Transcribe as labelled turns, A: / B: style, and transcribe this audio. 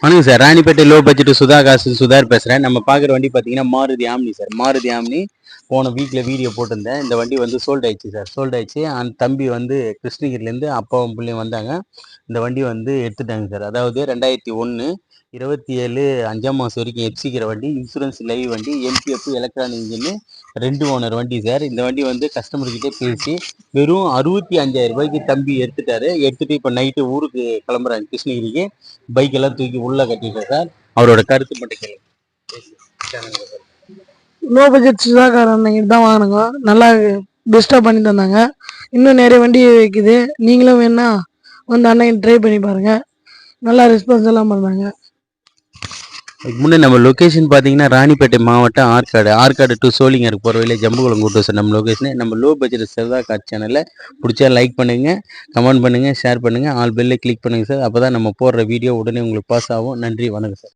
A: வணக்கம் sir. Ranipet low budget Sudha காசு சுதார் பேசுகிறேன். நம்ம பார்க்குற வண்டி பார்த்தீங்கன்னா Maruti omni sir. Maruti omni போன வீக்கில் வீடியோ போட்டிருந்தேன். இந்த வண்டி வந்து சோல்ட் ஆயிடுச்சு சார். சோல்ட் ஆயிடுச்சு. அந்த தம்பி வந்து கிருஷ்ணகிரிலேருந்து அப்பாவும் பிள்ளையும் வந்தாங்க. இந்த வண்டி வந்து எடுத்துட்டாங்க சார். அதாவது 2001 27 5ஆம் மாதம் வரைக்கும் எப்சிக்கிற வண்டி, இன்சூரன்ஸ் லைவ் வண்டி, எம்பிஎஃப் எலக்ட்ரானிக் இன்ஜின்னு 2 ஓனர் வண்டி சார். இந்த வண்டி வந்து கஸ்டமர்கிட்டே பேசி வெறும் 65,000 ரூபாய்க்கு தம்பி எடுத்துட்டாரு. எடுத்துட்டு இப்போ நைட்டு ஊருக்கு கிளம்புறாங்க கிருஷ்ணகிரிக்கு. பைக் எல்லாம் தூக்கி உள்ள கட்டிட்டேன் சார். அவரோட கருத்து மட்டும் கேளுங்க.
B: லோ பட்ஜெட் சுதாகர் அன்னைக்கு தான் வாங்கினாங்க. நல்லா பெஸ்ட்டாக பண்ணி தந்தாங்க. இன்னும் நிறைய வண்டி வைக்குது. நீங்களும் வேணா வந்து அன்னைக்கு ட்ரை பண்ணி பாருங்க. நல்லா ரெஸ்பான்ஸ் எல்லாம் பண்ணாங்க.
A: முன்னே நம்ம லொக்கேஷன் பார்த்தீங்கன்னா ராணிப்பேட்டை மாவட்டம் ஆற்காடு டு சோளிங்கருக்கு போகிற வழியில் ஜம்புகுளம் கூட்டு சார் நம்ம லொக்கேஷன். நம்ம லோ பட்ஜெட் சிவதா கார் சேனலில் பிடிச்சா லைக் பண்ணுங்கள், கமெண்ட் பண்ணுங்கள், ஷேர் பண்ணுங்கள், ஆல் பெல்லை கிளிக் பண்ணுங்கள் சார். அப்போ தான் நம்ம போடுற வீடியோ உடனே உங்களுக்கு பாஸ் ஆகும். நன்றி, வணக்கம் சார்.